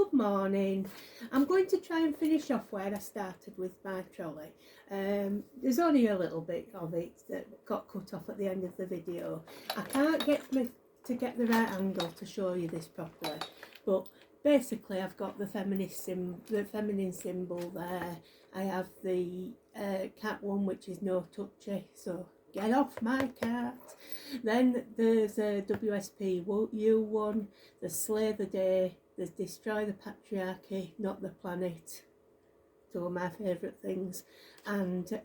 Good morning. I'm going to try and finish off where I started with my trolley. There's only a little bit of it that got cut off at the end of the video. I can't get to get the right angle to show you this properly, but basically I've got the feminine symbol there. I have the cat one, which is no touchy, so get off my cat. Then there's a WSP U one, there's Slay the Day, there's Destroy the Patriarchy, Not the Planet, two of my favourite things, and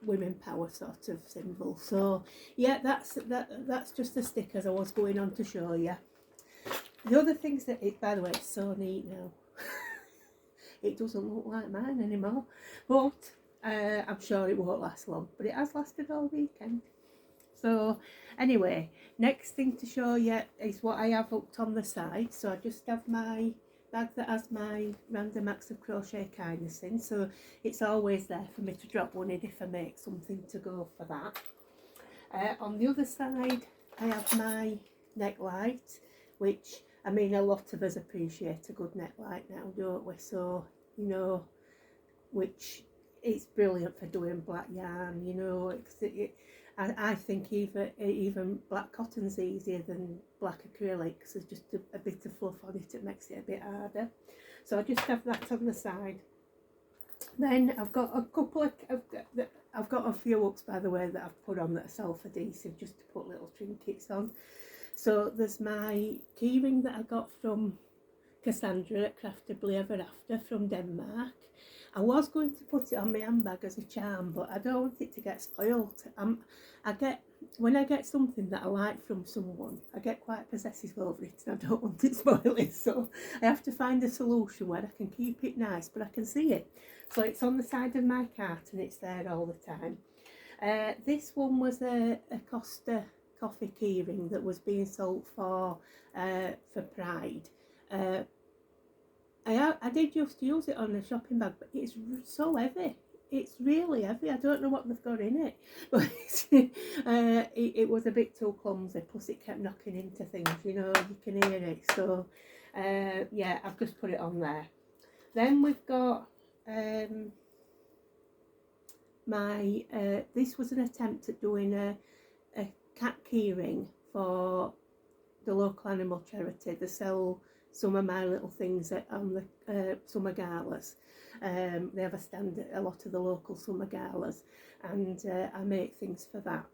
women power sort of symbol. So yeah, that's just the stickers I was going on to show you. The other things that by the way, it's so neat now. It doesn't look like mine anymore, but I'm sure it won't last long, but it has lasted all weekend. So anyway, next thing to show you is what I have hooked on the side. So I just have my bag that has my random acts of crochet kindness in, so it's always there for me to drop one in if I make something to go for that. On the other side I have my neck light, which, I mean, a lot of us appreciate a good neck light now, don't we? So, you know, which it's brilliant for doing black yarn, you know. I think even black cotton's easier than black acrylic, because there's just a bit of fluff on it, it makes it a bit harder. So I just have that on the side. Then I've got a couple of, I've got a few hooks, by the way, that I've put on that are self-adhesive, just to put little trinkets on. So there's my keyring that I got from Cassandra at Craftably Ever After from Denmark. I was going to put it on my handbag as a charm, but I don't want it to get spoilt. When I get something that I like from someone, I get quite possessive over it, and I don't want it spoiling. So I have to find a solution where I can keep it nice, but I can see it. So it's on the side of my cart, and it's there all the time. This one was a Costa coffee keyring that was being sold for Pride. I did used to use it on a shopping bag, but it's so heavy. It's really heavy. I don't know what they've got in it, but it was a bit too clumsy. Plus, it kept knocking into things. You know, you can hear it. So, yeah, I've just put it on there. Then we've got my. This was an attempt at doing a cat keyring for the local animal charity. They sell some of my little things on the summer galas. They have a stand at a lot of the local summer galas, and I make things for that.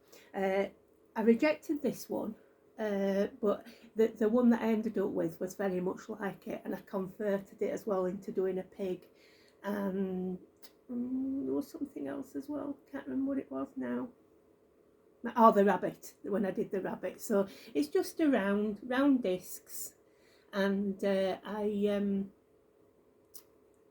I rejected this one, but the one that I ended up with was very much like it, and I converted it as well into doing a pig, and there was something else as well, can't remember what it was now. Oh, the rabbit, when I did the rabbit. So it's just a round discs, and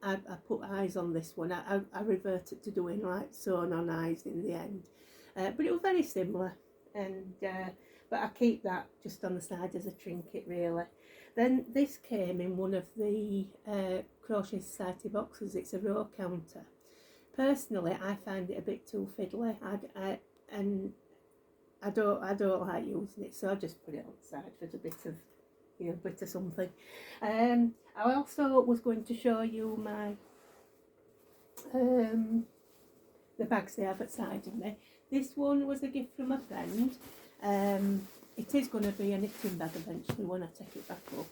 I put eyes on this one. I reverted to doing like sewn on eyes in the end, but it was very similar, and but I keep that just on the side as a trinket really. Then this came in one of the Crochet Society boxes. It's a row counter. Personally, I find it a bit too fiddly, and I don't like using it, so I just put it on the side for a bit of, you know, bit of something. I also was going to show you my the bags they have outside of me. This one was a gift from a friend. It is going to be a knitting bag eventually when I take it back up.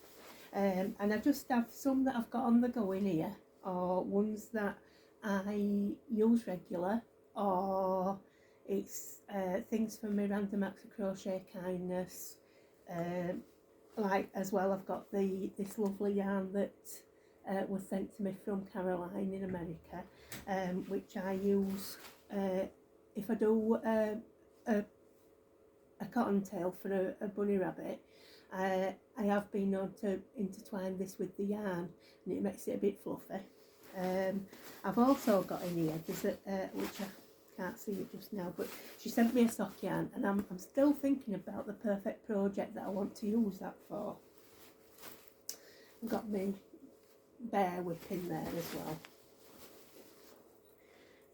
And I just have some that I've got on the go in here, or ones that I use regular, or it's things from my random acts of crochet kindness. Like as well, I've got this lovely yarn that was sent to me from Caroline in America, which I use if I do a cottontail for a bunny rabbit. I have been known to intertwine this with the yarn, and it makes it a bit fluffy. I've also got in here, there's which I can't see it just now, but she sent me a sock yarn, and I'm still thinking about the perfect project that I want to use that for. I've got my bear whip in there as well.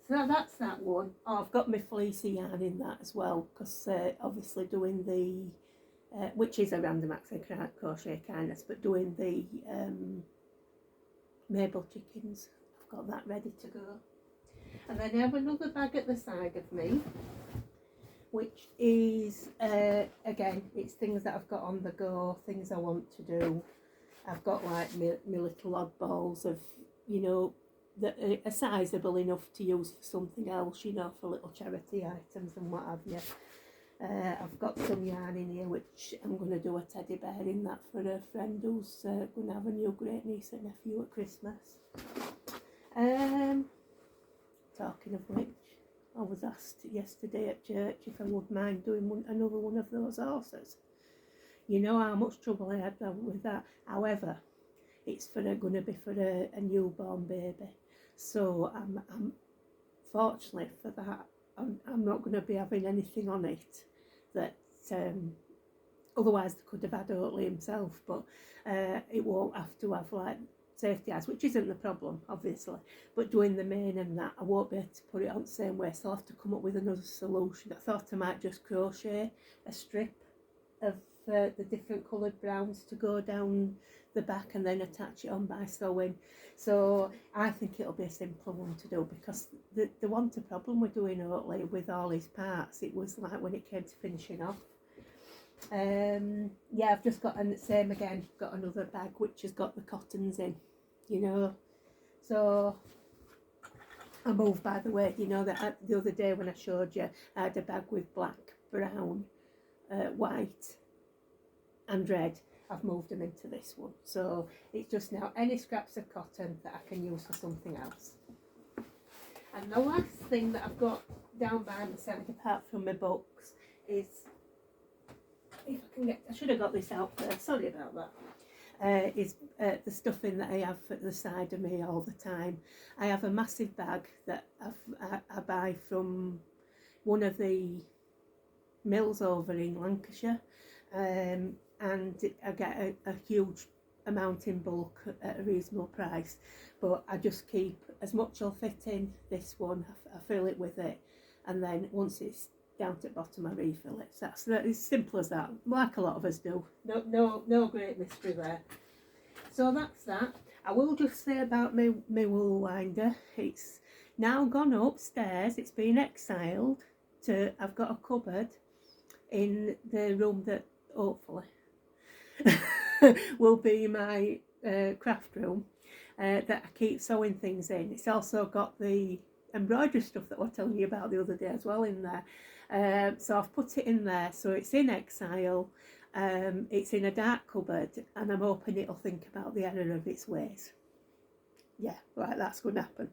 So that's that one. Oh, I've got my fleecy yarn in that as well, because obviously doing the which is a random acts of crochet kindness, but doing the Mabel chickens. I've got that ready to go. And then I have another bag at the side of me, which is, again, it's things that I've got on the go, things I want to do. I've got like my little oddballs of, you know, that are sizable enough to use for something else, you know, for little charity items and what have you. I've got some yarn in here which I'm going to do a teddy bear in that for a friend who's going to have a new great niece and nephew at Christmas. Talking of which, I was asked yesterday at church if I would mind doing another one of those horses. You know how much trouble I had with that. However, it's going to be for a newborn baby. So I'm fortunately for that, I'm not going to be having anything on it that otherwise they could have had Oatley himself, but it won't have to have like safety eyes, which isn't the problem obviously, but doing the mane and that, I won't be able to put it on the same way, so I'll have to come up with another solution. I thought I might just crochet a strip of the different coloured browns to go down the back and then attach it on by sewing. So I think it'll be a simpler one to do, because the one problem with doing Oatley with all his parts, it was like when it came to finishing off. Yeah, I've just got, and the same again, got another bag which has got the cottons in, you know. So I moved, by the way, you know, that the other day when I showed you, I had a bag with black, brown, white and red. I've moved them into this one, so it's just now any scraps of cotton that I can use for something else. And the last thing that I've got down by my side, apart from my books, is, if I can get, I should have got this out first, sorry about that, is the stuffing that I have at the side of me all the time. I have a massive bag that I buy from one of the mills over in Lancashire, and I get a huge amount in bulk at a reasonable price, but I just keep as much will fit in this one. I fill it with it, and then once it's down to the bottom I refill it. So that's as simple as that, like a lot of us do. No great mystery there. So that's that. I will just say about my wool winder, it's now gone upstairs, it's been exiled to, I've got a cupboard in the room that hopefully will be my craft room, that I keep sewing things in. It's also got the embroidery stuff that I was telling you about the other day as well in there. So I've put it in there, so it's in exile, it's in a dark cupboard, and I'm hoping it'll think about the error of its ways. Yeah, right, that's going to happen.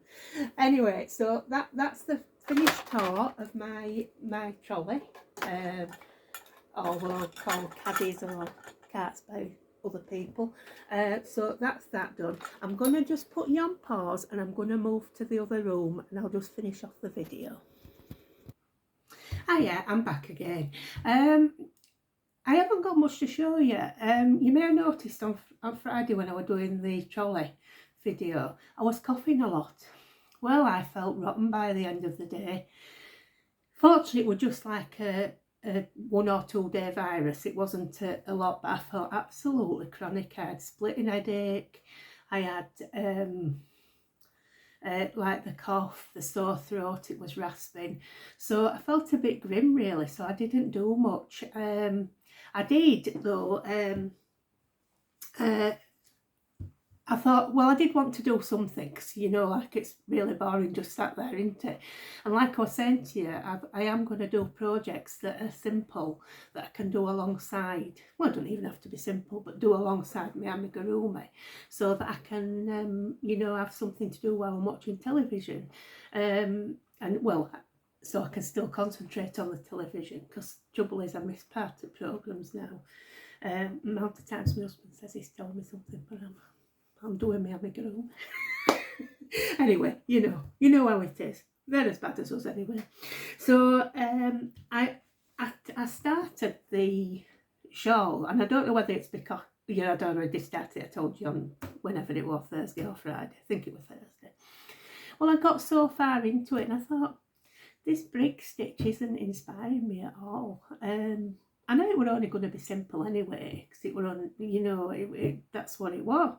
Anyway, so that's the finished tour of my trolley, or what I'll call caddies or carts by other people. So that's that done. I'm going to just put you on pause and I'm going to move to the other room and I'll just finish off the video. Ah yeah, I'm back again. I haven't got much to show you. You may have noticed on Friday when I was doing the trolley video, I was coughing a lot. Well, I felt rotten by the end of the day. Fortunately, it was just like a 1 or 2 day virus. It wasn't a lot, but I felt absolutely chronic. I had splitting headache, I had like the cough, the sore throat, it was rasping, so I felt a bit grim really, so I didn't do much. I did though, I thought, well, I did want to do something, because you know, like, it's really boring just sat there, isn't it? And like I was saying to you, I am going to do projects that are simple, that I can do alongside, well, it don't even have to be simple, but do alongside my amigurumi, so that I can, you know, have something to do while I'm watching television. And well, so I can still concentrate on the television, because trouble is I miss part of programmes now. Amount of times my husband says he's telling me something, but I'm doing my amigurumi. Anyway, you know how it is. They're as bad as us anyway. So I started the shawl, and I don't know whether it's because, you know, I'd already started, I told you on whenever it was, Thursday or Friday, I think it was Thursday. Well, I got so far into it and I thought, this brick stitch isn't inspiring me at all. I know it were only going to be simple anyway, because it were on, you know, that's what it was.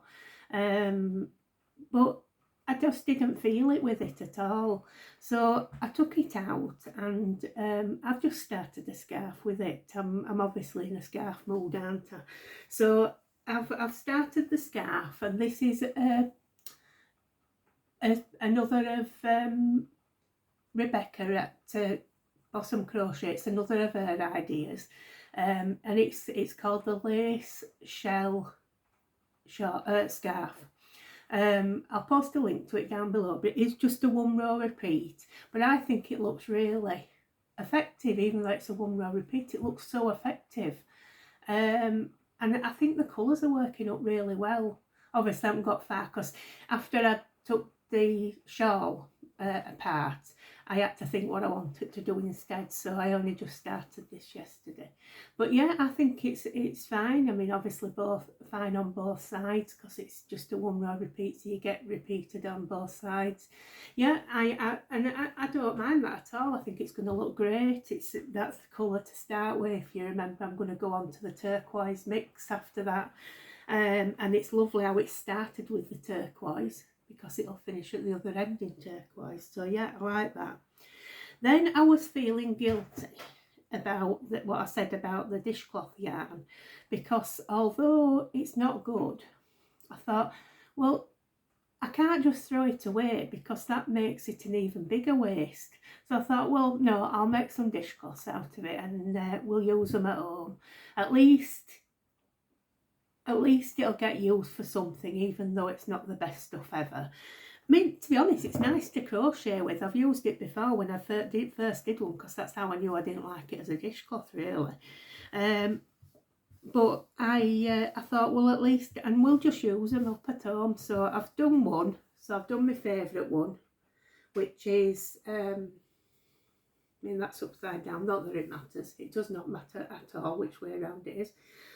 But I just didn't feel it with it at all. So I took it out, and I've just started a scarf with it. I'm obviously in a scarf mood, aren't I? So I've started the scarf, and this is another of Rebekah at Blossom Crochet. It's another of her ideas, and it's called the lace shell scarf. I'll post a link to it down below, but it's just a 1 row repeat, but I think it looks really effective. Even though it's a 1 row repeat, it looks so effective, and I think the colours are working up really well. Obviously I haven't got far, because after I took the shawl apart, I had to think what I wanted to do instead, so I only just started this yesterday. But yeah, I think it's fine. I mean, obviously fine on both sides, because it's just a 1 row repeat, so you get repeated on both sides. Yeah, I don't mind that at all. I think it's going to look great. That's the colour to start with. If you remember, I'm going to go on to the turquoise mix after that, and it's lovely how it started with the turquoise, because it'll finish at the other end in turquoise. So yeah, I like that. Then I was feeling guilty about what I said about the dishcloth yarn, because although it's not good, I thought, well, I can't just throw it away, because that makes it an even bigger waste. So I thought, well, no, I'll make some dishcloths out of it, and we'll use them at home. At least it'll get used for something, even though it's not the best stuff ever. I mean, to be honest, it's nice to crochet with. I've used it before when I first did one, because that's how I knew I didn't like it as a dishcloth, really. But I thought, well, at least, and we'll just use them up at home. So I've done one. So I've done my favourite one, which is, I mean, that's upside down. Not that it matters. It does not matter at all which way around it is.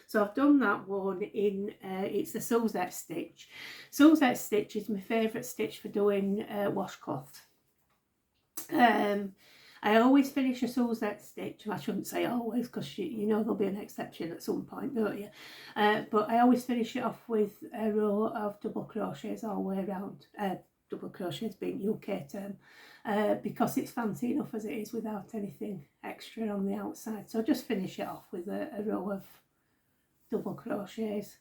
So I've done that one in, it's the Suzette stitch. Suzette stitch is my favourite stitch for doing washcloth. I always finish a Suzette stitch. I shouldn't say always, because you know there'll be an exception at some point, don't you? But I always finish it off with a row of double crochets all the way around. Double crochets being UK term, because it's fancy enough as it is without anything extra on the outside. So just finish it off with a row of double crochets,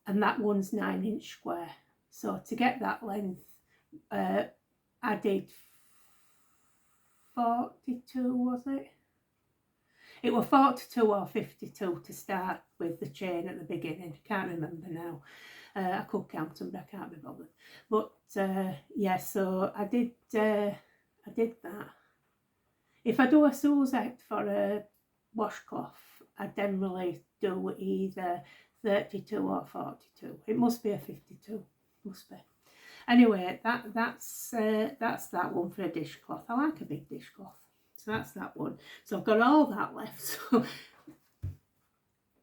and that one's 9-inch square. So to get that length, I did 42, was it? It was 42 or 52 to start with the chain at the beginning. I can't remember now. I could count them, but I can't be bothered. But yeah, so I did that. If I do a Suzette for a washcloth, I generally do either 32 or 42. It must be a 52. Must be. Anyway, that's that one for a dishcloth. I like a big dishcloth, so that's that one. So I've got all that left. So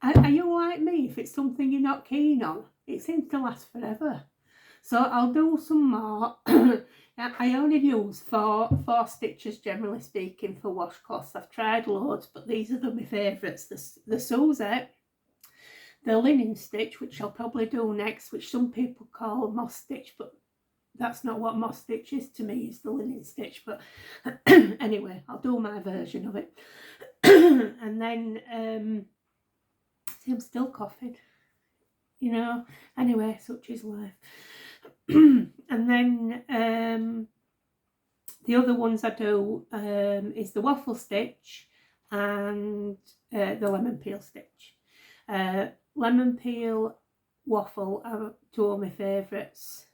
are you like me? If it's something you're not keen on, it seems to last forever. So I'll do some more. I only use four stitches, generally speaking, for washcloths. I've tried loads, but these are my favourites. The Suzette, the linen stitch, which I'll probably do next, which some people call moss stitch, but that's not what moss stitch is to me. It's the linen stitch. But anyway, I'll do my version of it. And then, see, I'm still coughing, you know. Anyway, such is life. And then the other ones I do is the waffle stitch and the lemon peel stitch. Lemon peel, waffle are two of my favourites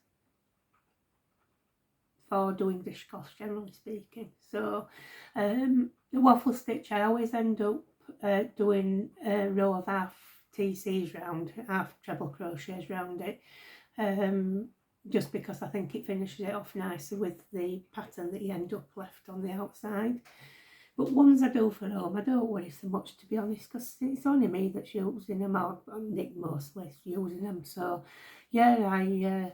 for doing dishcloths, generally speaking. So the waffle stitch, I always end up doing a row of half TCs round, half treble crochets round it, just because I think it finishes it off nicer with the pattern that you end up left on the outside. But ones I do for home, I don't worry so much, to be honest, because it's only me that's using them, or Nick mostly using them. So yeah,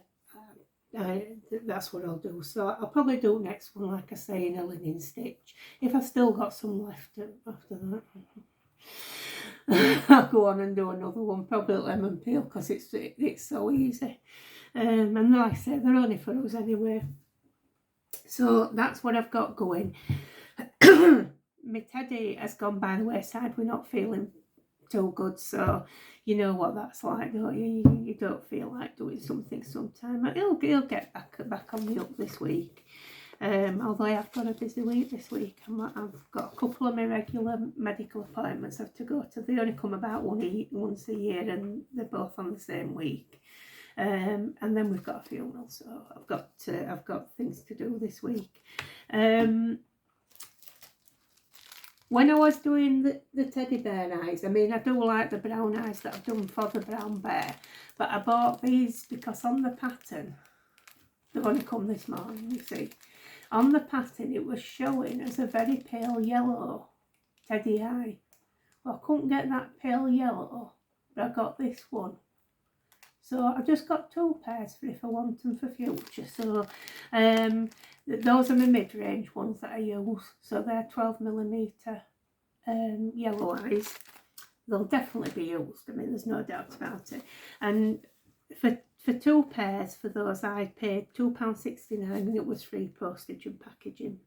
that's what I'll do. So I'll probably do next one, like I say, in a linen stitch. If I've still got some left after that, I'll go on and do another one, probably lemon peel, because it's so easy. And like I say, they're only for us anyway. So that's what I've got going. My teddy has gone by the wayside. We're not feeling too good, so you know what that's like, don't you? You don't feel like doing something sometime. He'll get back on the up this week. Although I have got a busy week this week. I've got a couple of my regular medical appointments I have to go to. They only come about once a year, and they're both on the same week. And then we've got a funeral, so I've got things to do this week. When I was doing the teddy bear eyes, I mean, I do like the brown eyes that I've done for the brown bear, but I bought these because on the pattern, they've only come this morning, you see, on the pattern it was showing as a very pale yellow teddy eye. Well, I couldn't get that pale yellow, but I got this one. So I just got 2 pairs for if I want them for future. So those are my mid-range ones that I use. So they're 12mm yellow eyes. They'll definitely be used. I mean, there's no doubt about it. And for 2 pairs for those, I paid £2.69, and it was free postage and packaging.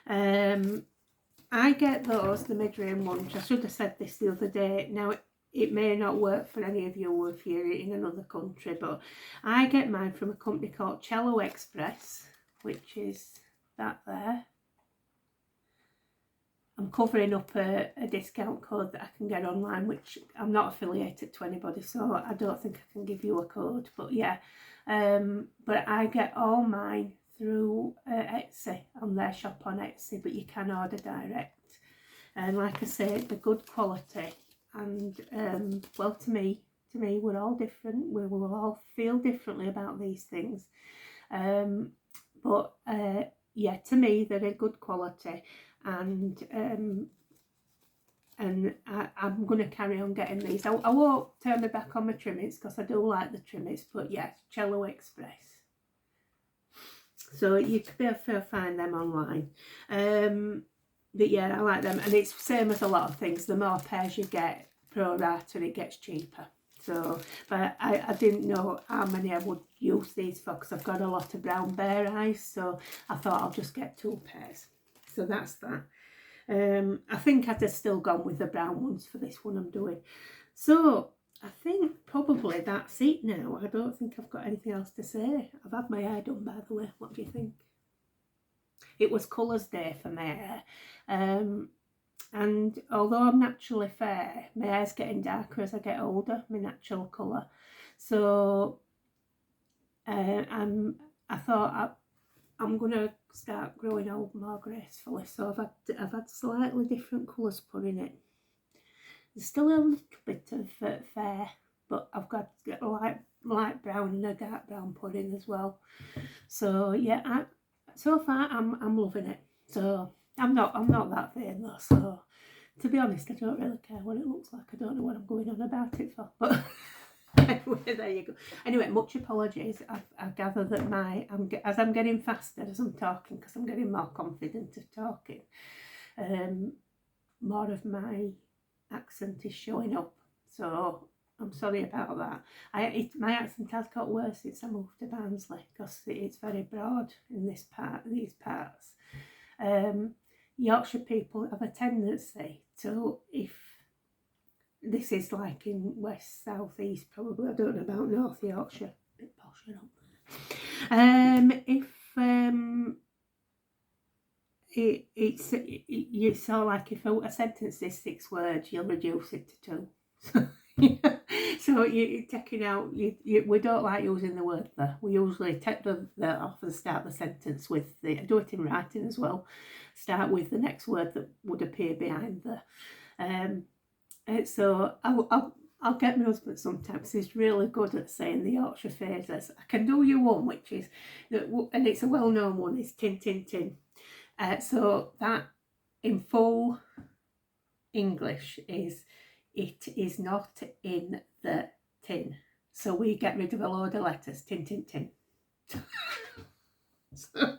I get those, the mid-range ones. I should have said this the other day. Now, it may not work for any of you if you're in another country, but I get mine from a company called Cello Express, which is that there. I'm covering up a discount code that I can get online, which I'm not affiliated to anybody, so I don't think I can give you a code, but yeah. But I get all mine through Etsy, on their shop on Etsy, but you can order direct. And like I say, the good quality. And well, to me, we're all different. We will all feel differently about these things. But yeah, to me, they're a good quality, and I'm going to carry on getting these. I won't turn my back on my trimmings because I do like the trimmings. But yeah, Cello Express. So you could be able to find them online. But yeah, I like them, and it's the same as a lot of things. The more pairs you get, pro rata, it gets cheaper. So, but I didn't know how many I would use these for, because I've got a lot of brown bear eyes, so I thought I'll just get 2 pairs. So that's that. I think I'd have still gone with the brown ones for this one I'm doing. So I think probably that's it now. I don't think I've got anything else to say. I've had my hair done, by the way. What do you think? It was colours day for my hair, and although I'm naturally fair, my hair's getting darker as I get older, my natural colour. So I thought I'm going to start growing old more gracefully. So I've had slightly different colours put in it. There's still a little bit of fair, but I've got a light brown and a dark brown put in as well. So yeah, so far I'm loving it. So I'm not that vain though, so to be honest, I don't really care what it looks like. I don't know what I'm going on about it for, but anyway, there you go. Anyway, much apologies. I gather that as I'm getting faster as I'm talking, because I'm getting more confident of talking, more of my accent is showing up, so I'm sorry about that. My accent has got worse since I moved to Barnsley, because it's very broad in these parts. Yorkshire people have a tendency to, if this is like in west, south, east, probably, I don't know about North Yorkshire, a bit posh, you saw, like, if a sentence is 6 words, you'll reduce it to 2. So you're taking out, we don't like using the word the. We usually take the off and start the sentence with I do it in writing as well, start with the next word that would appear behind the. So I'll get my husband sometimes. He's really good at saying the Yorkshire phrases. I can do you one, which is, and it's a well-known one, is tin, tin, tin. So that in full English is, it is not in the tin. So we get rid of a load of letters, tin, tin, tin. So,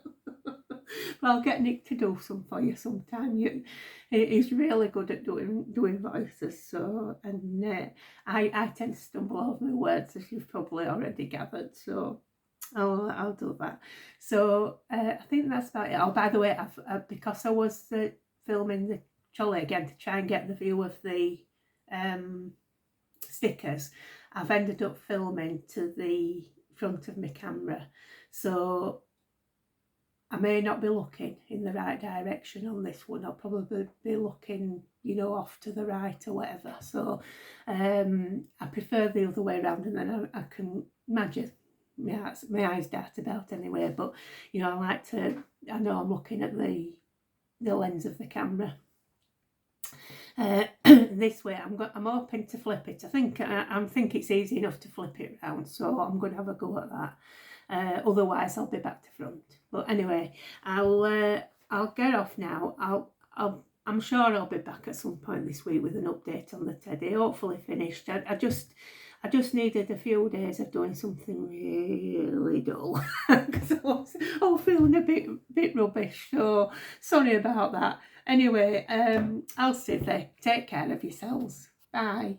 I'll get Nick to do some for you sometime. He's really good at doing voices. So, and I tend to stumble over my words, as you've probably already gathered. So I'll do that. So I think that's about it. Oh, by the way, because I was filming the trolley again to try and get the view of the stickers, I've ended up filming to the front of my camera. So I may not be looking in the right direction on this one. I'll probably be looking, you know, off to the right or whatever. So I prefer the other way around, and then I can imagine my eyes dart about anyway. But, you know, I know I'm looking at the lens of the camera. This way, I'm hoping to flip it. I think it's easy enough to flip it round, so I'm going to have a go at that. Otherwise, I'll be back to front. But anyway, I'll get off now. I'm sure I'll be back at some point this week with an update on the teddy. Hopefully finished. I just needed a few days of doing something really dull because I was feeling a bit rubbish. So sorry about that. Anyway, I'll sit there. Take care of yourselves. Bye.